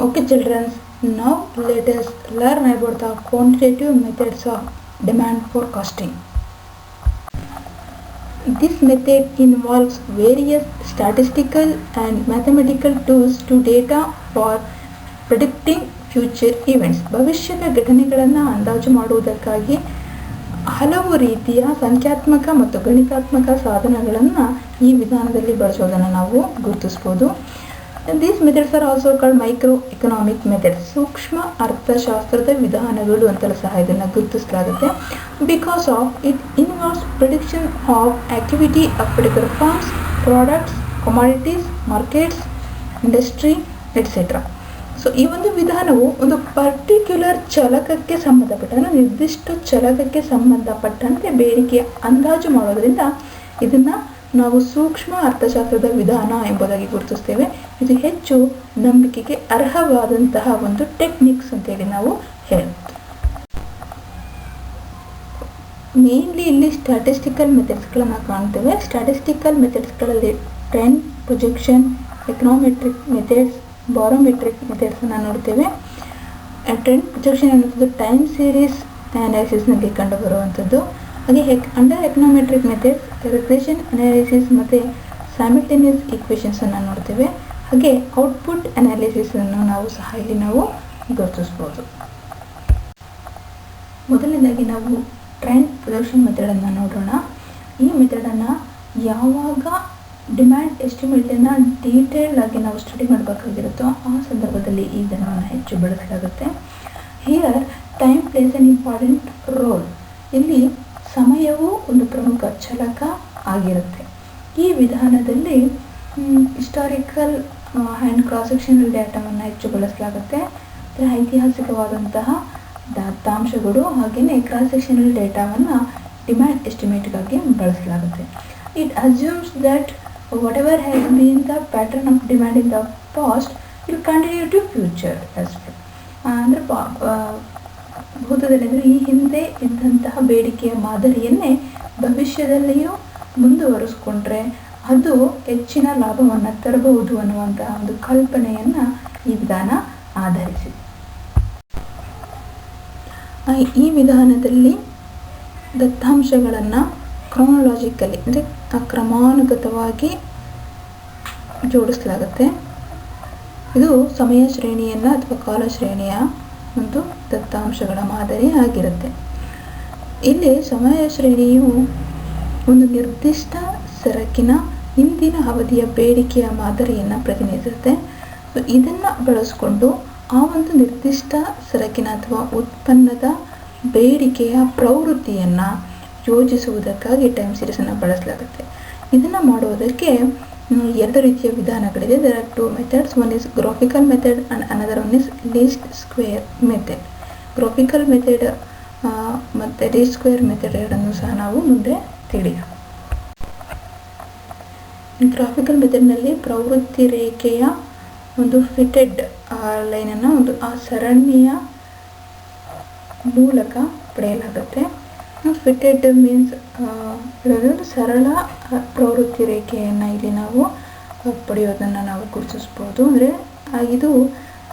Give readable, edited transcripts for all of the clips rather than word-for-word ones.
Okay children, now let us learn about the quantitative methods of demand forecasting. This method involves various statistical and mathematical tools to data for predicting future events. ಭವಿಷ್ಯದ ಘಟನೆಗಳನ್ನು ಅಂದಾಜು ಮಾಡುವುದಕ್ಕಾಗಿ ಹಲವು ರೀತಿಯ ಸಂಖ್ಯಾತ್ಮಕ ಮತ್ತು ಗಣಿತಾತ್ಮಕ ಸಾಧನಗಳನ್ನು ಈ ವಿಧಾನದಲ್ಲಿ ಬಳಸೋದನ್ನು ನಾವು ಗುರುತಿಸಬಹುದು. These methods are also called microeconomic methods. ಸೂಕ್ಷ್ಮ ಅರ್ಥಶಾಸ್ತ್ರದ ವಿಧಾನಗಳು ಅಂತಲೂ ಸಹ ಇದನ್ನು ಗುರುತಿಸಲಾಗುತ್ತೆ. Because of it involves prediction of activity of particular firms, products, commodities, markets, industry, etc. So ಈ ಒಂದು ವಿಧಾನವು ಒಂದು ಪರ್ಟಿಕ್ಯುಲರ್ ಚಲಕಕ್ಕೆ ಸಂಬಂಧಪಟ್ಟಂತೆ ನಿರ್ದಿಷ್ಟ ಚಲಕಕ್ಕೆ ಸಂಬಂಧಪಟ್ಟಂತೆ ಬೇಡಿಕೆಯ ಅಂದಾಜು ಮಾಡೋದ್ರಿಂದ ಇದನ್ನು ನಾವು ಸೂಕ್ಷ್ಮ ಅರ್ಥಶಾಸ್ತ್ರದ ವಿಧಾನ ಎಂಬುದಾಗಿ ಗುರುತಿಸ್ತೇವೆ. ಇದು ಹೆಚ್ಚು ನಂಬಿಕೆಗೆ ಅರ್ಹವಾದಂತಹ ಒಂದು ಟೆಕ್ನಿಕ್ಸ್ ಅಂತೇಳಿ ನಾವು ಹೇಳ್ತೀವಿ. ಮೇನ್ಲಿ ಇಲ್ಲಿ ಸ್ಟ್ಯಾಟಿಸ್ಟಿಕಲ್ ಮೆಥಡ್ಸ್ಗಳನ್ನು ಕಾಣ್ತೇವೆ. ಸ್ಟ್ಯಾಟಿಸ್ಟಿಕಲ್ ಮೆಥಡ್ಸ್ಗಳಲ್ಲಿ ಟ್ರೆಂಡ್ ಪ್ರೊಜೆಕ್ಷನ್, ಎಕನಾಮೆಟ್ರಿಕ್ ಮೆಥಡ್ಸ್, ಬಾರೋಮೆಟ್ರಿಕ್ ಮೆಥಡ್ಸನ್ನು ನೋಡ್ತೇವೆ. ಟ್ರೆಂಡ್ ಪ್ರೊಜೆಕ್ಷನ್ ಅನ್ನೋದು ಟೈಮ್ ಸೀರೀಸ್ ಅನಾಲಿಸಿಸ್ನಲ್ಲಿ ಕಂಡುಬರುವಂಥದ್ದು. ಹಾಗೆ ಅಂಡರ್ ಎಕನಾಮೆಟ್ರಿಕ್ ಮೆಥಡ್ ರಿಗ್ರೆಷನ್ ಅನಾಲಿಸಿಸ್ ಮತ್ತು ಸೈಮಲ್ಟೇನಿಯಸ್ ಈಕ್ವೇಷನ್ಸನ್ನು ನೋಡ್ತೇವೆ. ಹಾಗೆ ಔಟ್ಪುಟ್ ಅನಾಲಿಸಿಸನ್ನು ಸಹ ಇಲ್ಲಿ ನಾವು ಗುರುತಿಸ್ಬೋದು. ಮೊದಲನೇದಾಗಿ ನಾವು ಟ್ರೆಂಡ್ ಪ್ರೊಜೆಕ್ಷನ್ ಮೆಥಡನ್ನು ನೋಡೋಣ. ಈ ಮೆಥಡನ್ನು ಯಾವಾಗ ಡಿಮ್ಯಾಂಡ್ ಎಸ್ಟಿಮೇಟನ್ನು ಡೀಟೇಲ್ ಆಗಿ ನಾವು ಸ್ಟಡಿ ಮಾಡಬೇಕಾಗಿರುತ್ತೋ ಆ ಸಂದರ್ಭದಲ್ಲಿ ಈ ವಿಧಾನವನ್ನು ಹೆಚ್ಚು ಬಳಸಲಾಗುತ್ತೆ. Here time plays an important role. ಇಲ್ಲಿ ಸಮಯವು ಒಂದು ಪ್ರಮುಖ ಚಲಕ ಆಗಿರುತ್ತೆ. ಈ ವಿಧಾನದಲ್ಲಿ ಹಿಸ್ಟಾರಿಕಲ್ ಆ್ಯಂಡ್ ಕ್ರಾಸ್ ಸೆಕ್ಷನಲ್ ಡೇಟಾವನ್ನು ಹೆಚ್ಚು ಬಳಸಲಾಗುತ್ತೆ. ಐತಿಹಾಸಿಕವಾದಂತಹ ದತ್ತಾಂಶಗಳು ಹಾಗೆಯೇ ಕ್ರಾಸ್ ಸೆಕ್ಷನಲ್ ಡೇಟಾವನ್ನು ಡಿಮ್ಯಾಂಡ್ ಎಸ್ಟಿಮೇಟ್ಗಾಗಿ ಬಳಸಲಾಗುತ್ತೆ. It assumes that whatever has been the pattern of demand in the past will continue to future as well. ಅಂದರೆ ಭೂತದಲ್ಲಿ ಅಂದರೆ ಈ ಹಿಂದೆ ಇದ್ದಂತಹ ಬೇಡಿಕೆಯ ಮಾದರಿಯನ್ನೇ ಭವಿಷ್ಯದಲ್ಲಿಯೂ ಮುಂದುವರಿಸ್ಕೊಂಡ್ರೆ ಅದು ಹೆಚ್ಚಿನ ಲಾಭವನ್ನು ತರಬಹುದು ಅನ್ನುವಂತಹ ಒಂದು ಕಲ್ಪನೆಯನ್ನು ಈ ವಿಧಾನ ಆಧರಿಸಿದೆ. ಈ ವಿಧಾನದಲ್ಲಿ ದತ್ತಾಂಶಗಳನ್ನು ಕ್ರೊನಾಲಜಿಕಲಿ ಅಂದರೆ ಕ್ರಮಾನುಗತವಾಗಿ ಜೋಡಿಸಲಾಗುತ್ತೆ. ಇದು ಸಮಯ ಶ್ರೇಣಿಯನ್ನು ಅಥವಾ ಕಾಲ ಶ್ರೇಣಿಯ ಒಂದು ದತ್ತಾಂಶಗಳ ಮಾದರಿ ಆಗಿರುತ್ತೆ. ಇಲ್ಲಿ ಸಮಯ ಶ್ರೇಣಿಯು ಒಂದು ನಿರ್ದಿಷ್ಟ ಸರಕಿನ ಹಿಂದಿನ ಅವಧಿಯ ಬೇಡಿಕೆಯ ಮಾದರಿಯನ್ನು ಪ್ರತಿನಿಧಿಸುತ್ತೆ. ಇದನ್ನು ಬಳಸಿಕೊಂಡು ಆ ಒಂದು ನಿರ್ದಿಷ್ಟ ಸರಕಿನ ಅಥವಾ ಉತ್ಪನ್ನದ ಬೇಡಿಕೆಯ ಪ್ರವೃತ್ತಿಯನ್ನು ಯೋಜಿಸುವುದಕ್ಕಾಗಿ ಟೈಮ್ ಸೀರೀಸನ್ನು ಬಳಸಲಾಗುತ್ತೆ. ಇದನ್ನು ಮಾಡುವುದಕ್ಕೆ ಎರಡು ರೀತಿಯ ವಿಧಾನಗಳಿದೆ. There are two methods. One is graphical method and another one is least square method. Graphical method ಮತ್ತು ಲೀಸ್ಟ್ ಸ್ಕ್ವೇರ್ ಮೆಥಡ್ ಎರಡನ್ನೂ ಸಹ ನಾವು ಮುಂದೆ ತಿಳಿಯೋಣ. ಗ್ರಾಫಿಕಲ್ ಮೆಥಡ್ನಲ್ಲಿ ಪ್ರವೃತ್ತಿ ರೇಖೆಯ ಒಂದು ಫಿಟೆಡ್ ಲೈನನ್ನು ಆ ಸರಣಿಯ ಮೂಲಕ ಪಡೆಯಲಾಗುತ್ತೆ. ಫಿಟೆಡ್ ಮೀನ್ಸ್ ಸರಳ ಪ್ರವೃತ್ತಿ ರೇಖೆಯನ್ನು ಇಲ್ಲಿ ನಾವು ಪಡೆಯೋದನ್ನು ನಾವು ಗುರುತಿಸ್ಬೋದು. ಅಂದರೆ ಇದು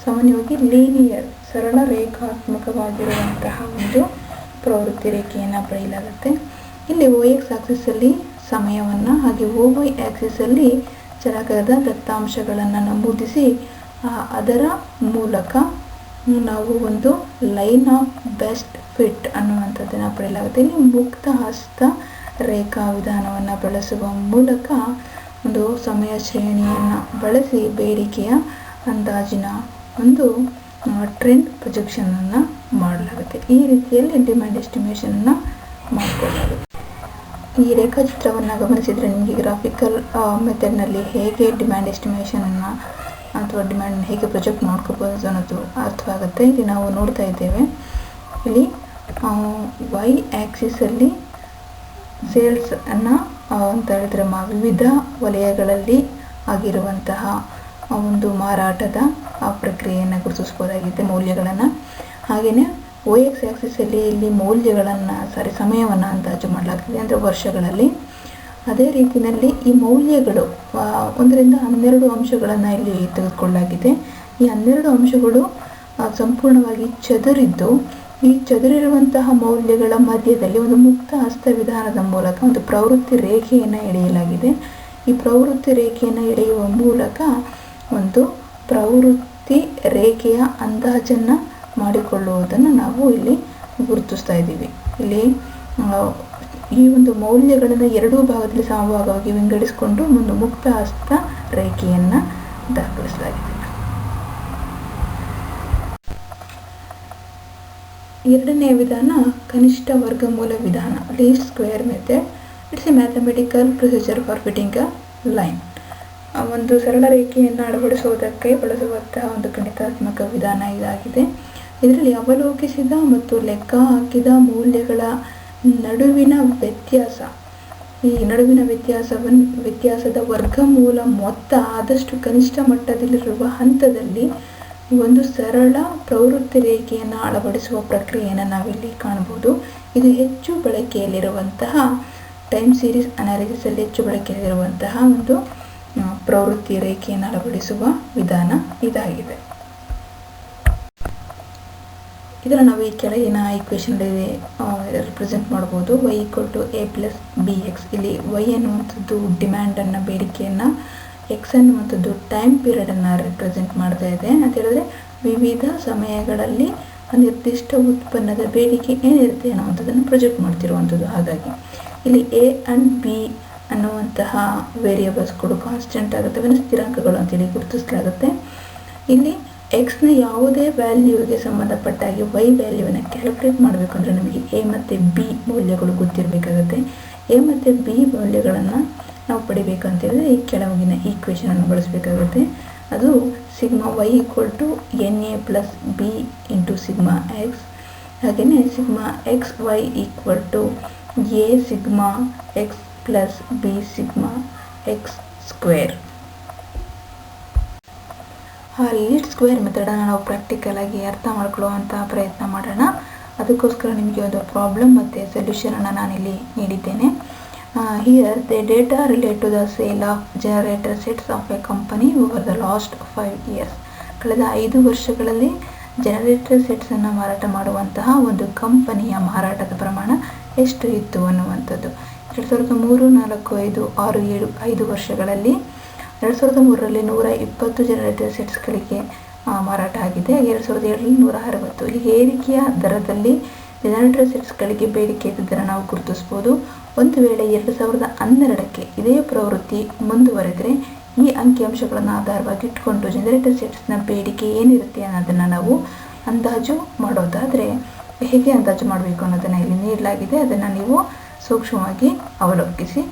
ಸಾಮಾನ್ಯವಾಗಿ ಲೀನಿಯರ್ ಸರಳ ರೇಖಾತ್ಮಕವಾಗಿರುವಂತಹ ಒಂದು ಪ್ರವೃತ್ತಿ ರೇಖೆಯನ್ನು ಪಡೆಯಲಾಗುತ್ತೆ. ಇಲ್ಲಿ OX ಆಕ್ಸಿಸಲ್ಲಿ ಸಮಯವನ್ನು ಹಾಗೆ OY ಆಕ್ಸಿಸಲ್ಲಿ ಚಲಕದ ದತ್ತಾಂಶಗಳನ್ನು ನಮೂದಿಸಿ ಅದರ ಮೂಲಕ ನಾವು ಒಂದು ಲೈನ್ ಆಫ್ ಬೆಸ್ಟ್ ಫಿಟ್ ಅನ್ನುವಂಥದ್ದನ್ನು ಪಡೆಯಲಾಗುತ್ತೆ. ಇಲ್ಲಿ ಮುಕ್ತ ಹಸ್ತ ರೇಖಾ ವಿಧಾನವನ್ನು ಬಳಸುವ ಮೂಲಕ ಒಂದು ಸಮಯ ಶ್ರೇಣಿಯನ್ನು ಬಳಸಿ ಬೇಡಿಕೆಯ ಅಂದಾಜಿನ ಒಂದು ಟ್ರೆಂಡ್ ಪ್ರೊಜೆಕ್ಷನನ್ನು ಮಾಡಲಾಗುತ್ತೆ. ಈ ರೀತಿಯಲ್ಲಿ ಡಿಮ್ಯಾಂಡ್ ಎಸ್ಟಿಮೇಷನನ್ನು ಮಾಡಿಕೊಳ್ಳಲಾಗುತ್ತೆ. ಈ ರೇಖಾಚಿತ್ರವನ್ನು ಗಮನಿಸಿದರೆ ನಿಮಗೆ ಗ್ರಾಫಿಕಲ್ ಮೆಥಡ್ನಲ್ಲಿ ಹೇಗೆ ಡಿಮ್ಯಾಂಡ್ ಎಸ್ಟಿಮೇಷನನ್ನು ಅಥವಾ ಡಿಮ್ಯಾಂಡ್ ಹೇಗೆ ಪ್ರೊಜೆಕ್ಟ್ ಮಾಡ್ಕೋಬೋದು ಅನ್ನೋದು ಅರ್ಥವಾಗುತ್ತೆ. ಇಲ್ಲಿ ನಾವು ನೋಡ್ತಾ ಇದ್ದೇವೆ. ಇಲ್ಲಿ ವೈ ಆ್ಯಕ್ಸಿಸಲ್ಲಿ ಸೇಲ್ಸನ್ನು ಅಂತ ಹೇಳಿದ್ರೆ ವಿವಿಧ ವಲಯಗಳಲ್ಲಿ ಆಗಿರುವಂತಹ ಒಂದು ಮಾರಾಟದ ಪ್ರಕ್ರಿಯೆಯನ್ನು ಗುರುತಿಸ್ಬೋದಾಗಿದೆ, ಮೌಲ್ಯಗಳನ್ನು. ಹಾಗೆಯೇ OX ಆ್ಯಕ್ಸಿಸಲ್ಲಿ ಇಲ್ಲಿ ಮೌಲ್ಯಗಳನ್ನು ಸಮಯವನ್ನು ಅಂದಾಜು ಮಾಡಲಾಗ್ತದೆ, ಅಂದರೆ ವರ್ಷಗಳಲ್ಲಿ. ಅದೇ ರೀತಿಯಲ್ಲಿ ಈ ಮೌಲ್ಯಗಳು 1 ರಿಂದ 12 ಅಂಶಗಳನ್ನು ಇಲ್ಲಿ ತೆಗೆದುಕೊಳ್ಳಲಾಗಿದೆ. ಈ 12 ಅಂಶಗಳು ಸಂಪೂರ್ಣವಾಗಿ ಚದುರಿದ್ದು, ಈ ಚದುರಿರುವಂತಹ ಮೌಲ್ಯಗಳ ಮಧ್ಯದಲ್ಲಿ ಒಂದು ಮುಕ್ತ ಹಸ್ತ ವಿಧಾನದ ಮೂಲಕ ಒಂದು ಪ್ರವೃತ್ತಿ ರೇಖೆಯನ್ನು ಎಳೆಯಲಾಗಿದೆ. ಈ ಪ್ರವೃತ್ತಿ ರೇಖೆಯನ್ನು ಎಳೆಯುವ ಮೂಲಕ ಒಂದು ಪ್ರವೃತ್ತಿ ರೇಖೆಯ ಅಂದಾಜನ್ನು ಮಾಡಿಕೊಳ್ಳುವುದನ್ನು ನಾವು ಇಲ್ಲಿ ಗುರುತಿಸ್ತಾ ಇದ್ದೀವಿ. ಇಲ್ಲಿ ಈ ಒಂದು ಮೌಲ್ಯಗಳನ್ನು ಎರಡೂ ಭಾಗದಲ್ಲಿ ಸಮಭಾಗವಾಗಿ ವಿಂಗಡಿಸಿಕೊಂಡು ಒಂದು ಮುಕ್ತ ಹಸ್ತ ರೇಖೆಯನ್ನು ದಾಖಲಿಸಲಾಗಿದೆ. ಎರಡನೆಯ ವಿಧಾನ ಕನಿಷ್ಠ ವರ್ಗಮೂಲ ವಿಧಾನ, least square method. It's a mathematical procedure for fitting a line. ಒಂದು ಸರಳ ರೇಖೆಯನ್ನು ಅಳವಡಿಸುವುದಕ್ಕೆ ಬಳಸುವಂತಹ ಒಂದು ಗಣಿತಾತ್ಮಕ ವಿಧಾನ ಇದಾಗಿದೆ. ಇದರಲ್ಲಿ ಅವಲೋಕಿಸಿದ ಮತ್ತು ಲೆಕ್ಕ ಹಾಕಿದ ಮೌಲ್ಯಗಳ ನಡುವಿನ ವ್ಯತ್ಯಾಸ, ಈ ನಡುವಿನ ವ್ಯತ್ಯಾಸದ ವರ್ಗಮೂಲ ಮೊತ್ತ ಆದಷ್ಟು ಕನಿಷ್ಠ ಮಟ್ಟದಲ್ಲಿರುವ ಹಂತದಲ್ಲಿ ಒಂದು ಸರಳ ಪ್ರವೃತ್ತಿ ರೇಖೆಯನ್ನು ಅಳವಡಿಸುವ ಪ್ರಕ್ರಿಯೆಯನ್ನು ನಾವಿಲ್ಲಿ ಕಾಣಬಹುದು. ಇದು ಹೆಚ್ಚು ಬಳಕೆಯಲ್ಲಿರುವಂತಹ ಟೈಮ್ ಸೀರೀಸ್ ಅನಾಲಿಸಿಸಲ್ಲಿ ಹೆಚ್ಚು ಬಳಕೆಯಲ್ಲಿರುವಂತಹ ಒಂದು ಪ್ರವೃತ್ತಿ ರೇಖೆಯನ್ನು ಅಳವಡಿಸುವ ವಿಧಾನ ಇದಾಗಿದೆ. ಇದನ್ನು ನಾವು ಈ ಕೆಳಗಿನ ಈಕ್ವೇಷನ್ ರಿಪ್ರೆಸೆಂಟ್ ಮಾಡ್ಬೋದು. y = a + bx. ಇಲ್ಲಿ y ಅನ್ನುವಂಥದ್ದು ಡಿಮ್ಯಾಂಡನ್ನು, ಬೇಡಿಕೆಯನ್ನು, x ಅನ್ನುವಂಥದ್ದು ಟೈಮ್ ಪೀರಿಯಡನ್ನು ರಿಪ್ರೆಸೆಂಟ್ ಮಾಡ್ತಾ ಇದೆ. ಅಂತ ಹೇಳಿದ್ರೆ ವಿವಿಧ ಸಮಯಗಳಲ್ಲಿ ನಿರ್ದಿಷ್ಟ ಉತ್ಪನ್ನದ ಬೇಡಿಕೆ ಏನಿರುತ್ತೆ ಅನ್ನುವಂಥದ್ದನ್ನು ಪ್ರೊಜೆಕ್ಟ್ ಮಾಡ್ತಿರುವಂಥದ್ದು. ಹಾಗಾಗಿ ಇಲ್ಲಿ a and b ಅನ್ನುವಂತಹ ವೇರಿಯಬಲ್ಸ್ಗಳು ಕಾನ್ಸ್ಟೆಂಟ್ ಆಗುತ್ತೆ, ಸ್ಥಿರಾಂಕಗಳು ಅಂತೇಳಿ ಗುರುತಿಸಲಾಗುತ್ತೆ. ಇಲ್ಲಿ ಎಕ್ಸ್ನ ಯಾವುದೇ ವ್ಯಾಲ್ಯೂಗೆ ಸಂಬಂಧಪಟ್ಟಾಗಿ y ವ್ಯಾಲ್ಯೂವನ್ನು ಕ್ಯಾಲ್ಕುಲೇಟ್ ಮಾಡಬೇಕು ಅಂದರೆ ನಮಗೆ a ಮತ್ತು b ಮೌಲ್ಯಗಳು ಗೊತ್ತಿರಬೇಕಾಗುತ್ತೆ. a ಮತ್ತು b ಮೌಲ್ಯಗಳನ್ನು ನಾವು ಪಡಿಬೇಕಂತೇಳಿದ್ರೆ ಈ ಕೆಳಗಿನ ಈಕ್ವೇಷನನ್ನು ಬಳಸಬೇಕಾಗುತ್ತೆ. ಅದು sigma y = na + b × sigma x. ಹಾಗೆಯೇ sigma x y = a sigma x + b sigma x². ಆ ಲೀಸ್ಟ್ ಸ್ಕ್ವೇರ್ ಮೆಥಡನ್ನು ನಾವು ಪ್ರಾಕ್ಟಿಕಲ್ ಆಗಿ ಅರ್ಥ ಮಾಡ್ಕೊಳ್ಳುವಂತಹ ಪ್ರಯತ್ನ ಮಾಡೋಣ. ಅದಕ್ಕೋಸ್ಕರ ನಿಮಗೆ ಒಂದು ಪ್ರಾಬ್ಲಮ್ ಮತ್ತು ಸೊಲ್ಯೂಷನನ್ನು ನಾನಿಲ್ಲಿ ನೀಡಿದ್ದೇನೆ. Here the data relate to the sale of generator sets of a company over the last 5 years. ಕಳೆದ 5 ವರ್ಷಗಳಲ್ಲಿ ಜನರೇಟರ್ ಸೆಟ್ಸನ್ನು ಮಾರಾಟ ಮಾಡುವಂತಹ ಒಂದು ಕಂಪನಿಯ ಮಾರಾಟದ ಪ್ರಮಾಣ ಎಷ್ಟು ಇತ್ತು ಅನ್ನುವಂಥದ್ದು. 2003, 4, 5, 6, 7, 5 ವರ್ಷಗಳಲ್ಲಿ 2003ರಲ್ಲಿ 120 ಜನರೇಟರ್ ಸೆಟ್ಸ್ಗಳಿಗೆ ಮಾರಾಟ ಆಗಿದೆ. 2007ರಲ್ಲಿ 160. ಈ ಏರಿಕೆಯ ದರದಲ್ಲಿ ಜನರೇಟರ್ ಸೆಟ್ಸ್ಗಳಿಗೆ ಬೇಡಿಕೆ ಇದ್ದಿದ್ದನ್ನು ನಾವು ಗುರುತಿಸ್ಬೋದು. ಒಂದು ವೇಳೆ 2012ಕ್ಕೆ ಇದೇ ಪ್ರವೃತ್ತಿ ಮುಂದುವರೆದರೆ ಈ ಅಂಕಿಅಂಶಗಳನ್ನು ಆಧಾರವಾಗಿ ಇಟ್ಕೊಂಡು ಜನರೇಟರ್ ಸೆಟ್ಸ್ನ ಬೇಡಿಕೆ ಏನಿರುತ್ತೆ ಅನ್ನೋದನ್ನು ನಾವು ಅಂದಾಜು ಮಾಡೋದಾದರೆ ಹೇಗೆ ಅಂದಾಜು ಮಾಡಬೇಕು ಅನ್ನೋದನ್ನು ಇಲ್ಲಿ ನೀಡಲಾಗಿದೆ. ಅದನ್ನು ನೀವು ಸೂಕ್ಷ್ಮವಾಗಿ ಅವಲೋಕಿಸಿ.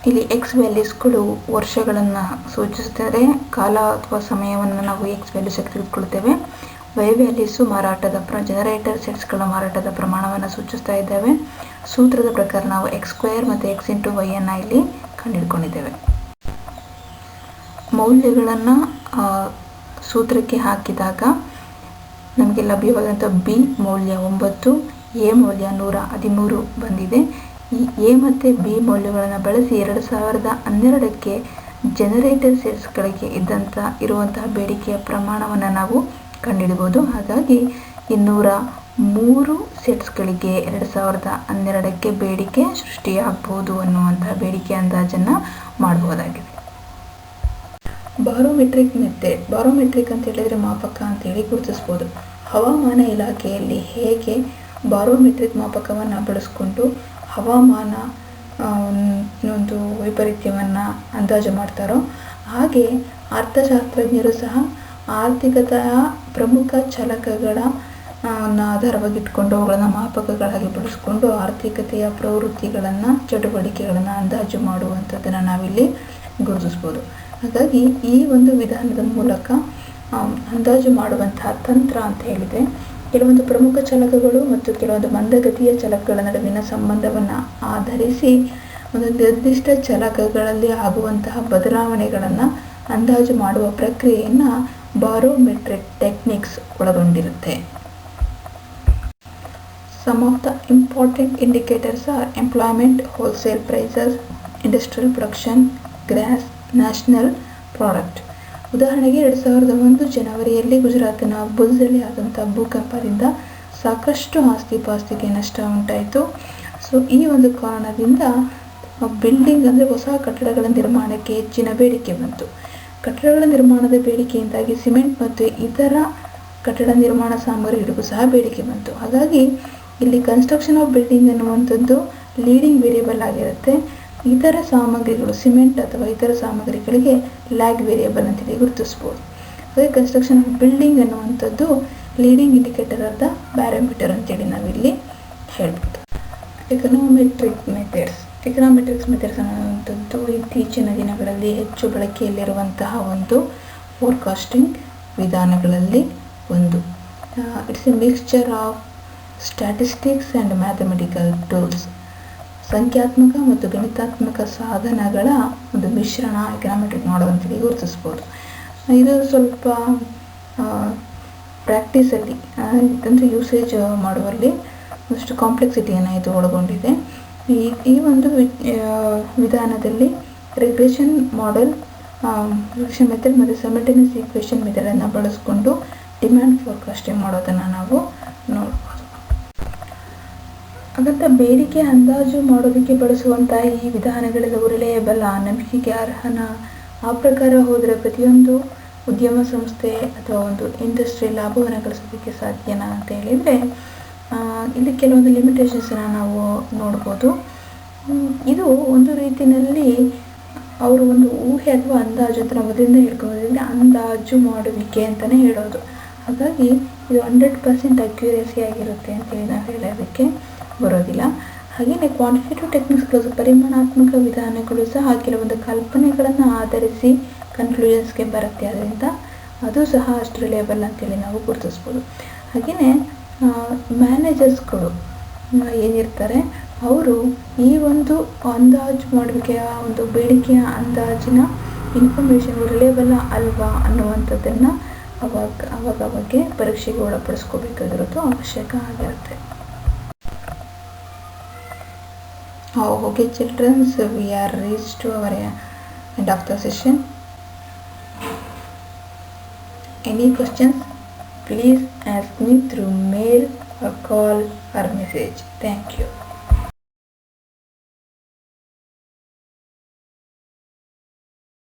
ಇಲ್ಲಿ ಎಕ್ಸ್ ವ್ಯಾಲ್ಯೂಸ್ಗಳು ವರ್ಷಗಳನ್ನು ಸೂಚಿಸುತ್ತದೆ. ಕಾಲ ಅಥವಾ ಸಮಯವನ್ನು ನಾವು ಎಕ್ಸ್ ವ್ಯಾಲ್ಯೂಸ್ ಆಗಿ ತೆಗೆದುಕೊಳ್ತೇವೆ. ವೈ ವ್ಯಾಲ್ಯೂಸು ಮಾರಾಟದ ಜನರೇಟರ್ ಸೆಟ್ಸ್ಗಳ ಮಾರಾಟದ ಪ್ರಮಾಣವನ್ನು ಸೂಚಿಸ್ತಾ ಇದ್ದೇವೆ. ಸೂತ್ರದ ಪ್ರಕಾರ ನಾವು x² ಮತ್ತು x × y ಅನ್ನು ಇಲ್ಲಿ ಕಂಡುಹಿಡ್ಕೊಂಡಿದ್ದೇವೆ. ಮೌಲ್ಯಗಳನ್ನು ಸೂತ್ರಕ್ಕೆ ಹಾಕಿದಾಗ ನಮಗೆ ಲಭ್ಯವಾದಂಥ ಬಿ ಮೌಲ್ಯ 9, ಎ ಮೌಲ್ಯ 113 ಬಂದಿದೆ. ಈ ಎ ಮತ್ತು ಬಿ ಮೌಲ್ಯಗಳನ್ನು ಬಳಸಿ 2012ಕ್ಕೆ ಜನರೇಟರ್ ಸೆಟ್ಸ್ಗಳಿಗೆ ಇರುವಂತಹ ಬೇಡಿಕೆಯ ಪ್ರಮಾಣವನ್ನು ನಾವು ಕಂಡುಹಿಡಬಹುದು. ಹಾಗಾಗಿ 203 ಸೆಟ್ಸ್ಗಳಿಗೆ 2012ಕ್ಕೆ ಬೇಡಿಕೆ ಸೃಷ್ಟಿಯಾಗಬಹುದು ಅನ್ನುವಂತಹ ಬೇಡಿಕೆ ಅಂದಾಜನ್ನು ಮಾಡಬಹುದಾಗಿದೆ. ಬಾರೋಮೆಟ್ರಿಕ್ ಮೆಥಡ್. ಬಾರೋಮೆಟ್ರಿಕ್ ಅಂತ ಹೇಳಿದರೆ ಮಾಪಕ ಅಂತೇಳಿ ಗುರುತಿಸ್ಬೋದು. ಹವಾಮಾನ ಇಲಾಖೆಯಲ್ಲಿ ಹೇಗೆ ಬಾರೋಮೆಟ್ರಿಕ್ ಮಾಪಕವನ್ನು ಬಳಸ್ಕೊಂಡು ಹವಾಮಾನ ಒಂದು ವೈಪರೀತ್ಯವನ್ನು ಅಂದಾಜು ಮಾಡ್ತಾರೋ ಹಾಗೆ ಅರ್ಥಶಾಸ್ತ್ರಜ್ಞರು ಸಹ ಆರ್ಥಿಕತೆಯ ಪ್ರಮುಖ ಚಲಕಗಳ ಆಧಾರವಾಗಿಟ್ಕೊಂಡು ಅವುಗಳನ್ನು ಮಾಪಕಗಳಾಗಿ ಬಳಸ್ಕೊಂಡು ಆರ್ಥಿಕತೆಯ ಪ್ರವೃತ್ತಿಗಳನ್ನು, ಚಟುವಟಿಕೆಗಳನ್ನು ಅಂದಾಜು ಮಾಡುವಂಥದ್ದನ್ನು ನಾವಿಲ್ಲಿ ಗುರುತಿಸ್ಬೋದು. ಹಾಗಾಗಿ ಈ ಒಂದು ವಿಧಾನದ ಮೂಲಕ ಅಂದಾಜು ಮಾಡುವಂತಹ ತಂತ್ರ ಅಂತ ಹೇಳಿದರೆ ಕೆಲವೊಂದು ಪ್ರಮುಖ ಚಲಕಗಳು ಮತ್ತು ಕೆಲವೊಂದು ಮಂದಗತಿಯ ಚಲಕಗಳ ನಡುವಿನ ಸಂಬಂಧವನ್ನು ಆಧರಿಸಿ ಒಂದು ನಿರ್ದಿಷ್ಟ ಚಲಕಗಳಲ್ಲಿ ಆಗುವಂತಹ ಬದಲಾವಣೆಗಳನ್ನು ಅಂದಾಜು ಮಾಡುವ ಪ್ರಕ್ರಿಯೆಯನ್ನು ಬಾರೋಮೆಟ್ರಿಕ್ ಟೆಕ್ನಿಕ್ಸ್ ಒಳಗೊಂಡಿರುತ್ತೆ. Some of the important indicators are employment, wholesale prices, industrial production, gross national product. ಉದಾಹರಣೆಗೆ 2001 ಜನವರಿಯಲ್ಲಿ ಗುಜರಾತಿನ ಭುಜ್ದಲ್ಲಿ ಆದಂಥ ಭೂಕಂಪದಿಂದ ಸಾಕಷ್ಟು ಆಸ್ತಿಪಾಸ್ತಿಗೆ ನಷ್ಟ ಉಂಟಾಯಿತು. ಸೊ ಈ ಒಂದು ಕಾರಣದಿಂದ ಬಿಲ್ಡಿಂಗ್ ಅಂದರೆ ಹೊಸ ಕಟ್ಟಡಗಳ ನಿರ್ಮಾಣಕ್ಕೆ ಹೆಚ್ಚಿನ ಬೇಡಿಕೆ ಬಂತು. ಕಟ್ಟಡಗಳ ನಿರ್ಮಾಣದ ಬೇಡಿಕೆಯಿಂದಾಗಿ ಸಿಮೆಂಟ್ ಮತ್ತು ಇತರ ಕಟ್ಟಡ ನಿರ್ಮಾಣ ಸಾಮಗ್ರಿಗಳಿಗೂ ಸಹ ಬೇಡಿಕೆ ಬಂತು. ಹಾಗಾಗಿ ಇಲ್ಲಿ ಕನ್ಸ್ಟ್ರಕ್ಷನ್ ಆಫ್ ಬಿಲ್ಡಿಂಗ್ ಅನ್ನುವಂಥದ್ದು ಲೀಡಿಂಗ್ ವೇರಿಯಬಲ್ ಆಗಿರುತ್ತೆ. ಇತರ ಸಾಮಗ್ರಿಗಳು ಸಿಮೆಂಟ್ ಅಥವಾ ಇತರ ಸಾಮಗ್ರಿಗಳಿಗೆ ಲ್ಯಾಗ್ ವೇರಿಯಬಲ್ ಅಂತೇಳಿ ಗುರುತಿಸ್ಬೋದು. ಹಾಗೆ ಕನ್ಸ್ಟ್ರಕ್ಷನ್ ಆಫ್ ಬಿಲ್ಡಿಂಗ್ ಅನ್ನುವಂಥದ್ದು leading indicator of the parameter ಅಂತೇಳಿ ನಾವಿಲ್ಲಿ ಹೇಳ್ಬೋದು. ಎಕನಾಮೆಟ್ರಿಕ್ಸ್ ಮೆಥಡ್ಸ್ ಅನ್ನುವಂಥದ್ದು ಇತ್ತೀಚಿನ ದಿನಗಳಲ್ಲಿ ಹೆಚ್ಚು ಬಳಕೆಯಲ್ಲಿರುವಂತಹ ಒಂದು ಫೋರ್ಕಾಸ್ಟಿಂಗ್ ವಿಧಾನಗಳಲ್ಲಿ ಒಂದು. It's A mixture of statistics and mathematical tools. ಸಂಖ್ಯಾತ್ಮಕ ಮತ್ತು ಗಣಿತಾತ್ಮಕ ಸಾಧನಗಳ ಒಂದು ಮಿಶ್ರಣ ಎಕನಾಮೆಟ್ರಿಕ್ ಮಾಡೆಲ್ ಅಂತೇಳಿ ಗುರುತಿಸ್ಬೋದು. ಇದು ಸ್ವಲ್ಪ ಪ್ರಾಕ್ಟೀಸಲ್ಲಿ ಅಂದರೆ ಯೂಸೇಜ್ ಮಾಡುವಲ್ಲಿ ಒಂದಷ್ಟು ಕಾಂಪ್ಲೆಕ್ಸಿಟಿಯನ್ನು ಇದು ಒಳಗೊಂಡಿದೆ. ಈ ಒಂದು ವಿಧಾನದಲ್ಲಿ ರಿಗ್ರೆಷನ್ ಮಾಡೆಲ್, ರಿಗ್ರೆಷನ್ ಮೆಥಡ್ ಮತ್ತು ಸೈಮಲ್ಟೇನಿಯಸ್ ಈಕ್ವೇಷನ್ ಮೆಥಡನ್ನು ಬಳಸಿಕೊಂಡು ಡಿಮ್ಯಾಂಡ್ ಫೋರ್ಕಾಸ್ಟಿಂಗ್ ಮಾಡೋದನ್ನು ನಾವು ನೋಡ್ಬೋದು. ಹಾಗಂತ ಬೇಡಿಕೆ ಅಂದಾಜು ಮಾಡೋದಕ್ಕೆ ಬಳಸುವಂಥ ಈ ವಿಧಾನಗಳೆಲ್ಲವೂ ರಿಲಯಬಲ್, ನಂಬಿಕೆಗೆ ಅರ್ಹನ, ಆ ಪ್ರಕಾರ ಹೋದರೆ ಪ್ರತಿಯೊಂದು ಉದ್ಯಮ ಸಂಸ್ಥೆ ಅಥವಾ ಒಂದು ಇಂಡಸ್ಟ್ರಿ ಲಾಭವನ್ನು ಗಳಿಸೋದಕ್ಕೆ ಸಾಧ್ಯನಾ ಅಂತ ಹೇಳಿದರೆ ಇಲ್ಲಿ ಕೆಲವೊಂದು ಲಿಮಿಟೇಷನ್ಸನ್ನು ನಾವು ನೋಡ್ಬೋದು. ಇದು ಒಂದು ರೀತಿಯಲ್ಲಿ ಅವರು ಒಂದು ಊಹೆ ಅಥವಾ ಅಂದಾಜು ಅಂತ ನಾವು ಮೊದಲಿಂದ ಹೇಳ್ಕೊಂಡ್ರೆ ಅಂದಾಜು ಮಾಡುವಿಕೆ ಅಂತಲೇ ಹೇಳೋದು. ಹಾಗಾಗಿ ಇದು 100% ಅಕ್ಯುರೇಸಿ ಆಗಿರುತ್ತೆ ಅಂತೇಳಿ ನಾವು ಹೇಳೋದಕ್ಕೆ ಬರೋದಿಲ್ಲ. ಹಾಗೆಯೇ ಕ್ವಾಂಟಿಟೇಟಿವ್ ಟೆಕ್ನಿಕ್ಸ್ಗಳು, ಪರಿಮಾಣಾತ್ಮಕ ವಿಧಾನಗಳು ಸಹ ಕೆಲವೊಂದು ಕಲ್ಪನೆಗಳನ್ನು ಆಧರಿಸಿ ಕನ್ಕ್ಲೂಷನ್ಸ್ಗೆ ಬರುತ್ತೆ. ಅದರಿಂದ ಅದು ಸಹ ಅಷ್ಟು ರಿಲಯಬಲ್ ಅಂತೇಳಿ ನಾವು ಗುರುತಿಸ್ಬೋದು. ಹಾಗೆಯೇ ಮ್ಯಾನೇಜರ್ಸ್ಗಳು ಏನಿರ್ತಾರೆ ಅವರು ಈ ಒಂದು ಅಂದಾಜು ಮಾಡುವಿಕೆಯ ಒಂದು ಬೇಡಿಕೆಯ ಅಂದಾಜಿನ ಇನ್ಫಾರ್ಮೇಷನ್ ರಿಲಯಬಲ್ ಅಲ್ವಾ ಅನ್ನುವಂಥದ್ದನ್ನು ಅವಾಗವಾಗೆ ಪರೀಕ್ಷೆಗೆ ಒಳಪಡಿಸ್ಕೋಬೇಕಾಗಿರೋದು ಅವಶ್ಯಕ ಆಗಿರುತ್ತೆ. Okay children, so we are reached to our end of the session. Any questions? Please ask me through mail or call or message. Thank you.